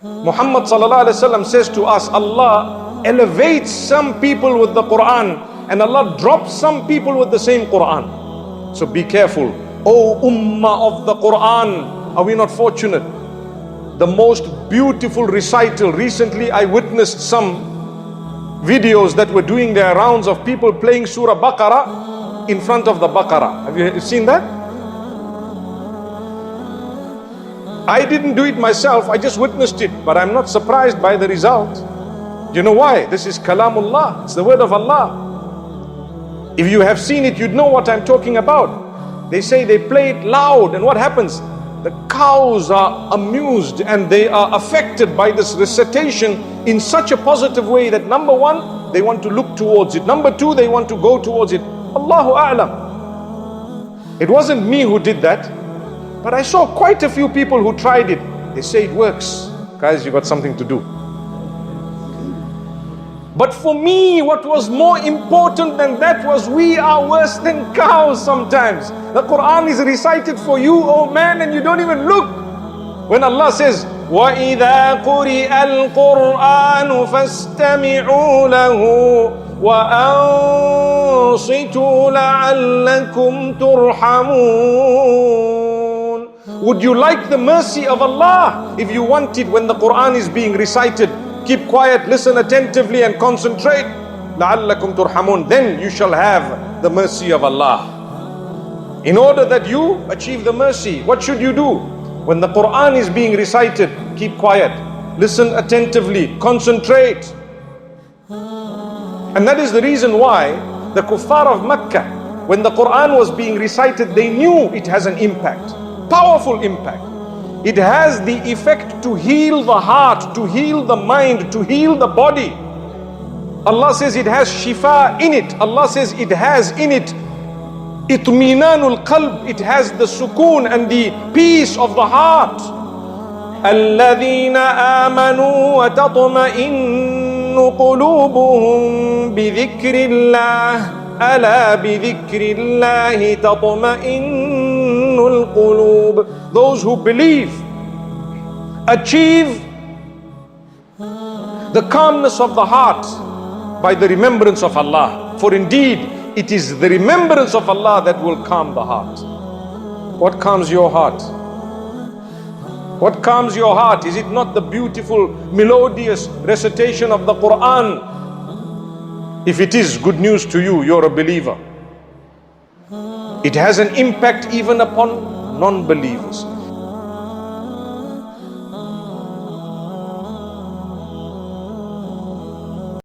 Muhammad sallallahu alaihi wasallam says to us, Allah elevates some people with the Quran and Allah drops some people with the same Quran. So be careful. Oh Ummah of the Quran, are we not fortunate? The most beautiful recital. Recently I witnessed some videos that were doing their rounds of people playing Surah Baqarah in front of the Baqarah. Have you seen that? I didn't do it myself, I just witnessed it, but I'm not surprised by the result. Do you know why? This is Kalamullah, it's the word of Allah. If you have seen it, you'd know what I'm talking about. They say they play it loud, and what happens? The cows are amused and they are affected by this recitation in such a positive way that number one, they want to look towards it. Number two, they want to go towards it. Allahu A'lam. It wasn't me who did that, but I saw quite a few people who tried it. They say it works. Guys, you got something to do. But for me, what was more important than that was we are worse than cows sometimes. The Quran is recited for you, oh man, and you don't even look. When Allah says, وَإِذَا قُرِئَ الْقُرْآنُ فَاسْتَمِعُوا لَهُ وَأَنصِتُوا لَعَلَّكُمْ تُرْحَمُونَ. Would you like the mercy of Allah? If you want it when the Quran is being recited, keep quiet, listen attentively and concentrate. لَعَلَّكُمْ تُرْحَمُونَ. Then you shall have the mercy of Allah. In order that you achieve the mercy, what should you do? When the Quran is being recited, keep quiet, listen attentively, concentrate. And that is the reason why the kuffar of Mecca, when the Quran was being recited, they knew it has an impact, powerful impact. It has the effect to heal the heart, to heal the mind, to heal the body. Allah says it has shifa in it. Allah says it has in it itminanul qalb. It has the sukoon and the peace of the heart. الَّذِينَ آمَنُوا وَتَطْمَئِنُّ قُلُوبُهُمْ بِذِكْرِ اللَّهِ أَلَا بِذِكْرِ اللَّهِ تَطْمَئِنُّ الْقُلُوبِ. Those who believe achieve the calmness of the heart by the remembrance of Allah. For indeed, it is the remembrance of Allah that will calm the heart. What calms your heart? What calms your heart? Is it not the beautiful, melodious recitation of the Quran? If it is, good news to you, you're a believer. It has an impact even upon non-believers.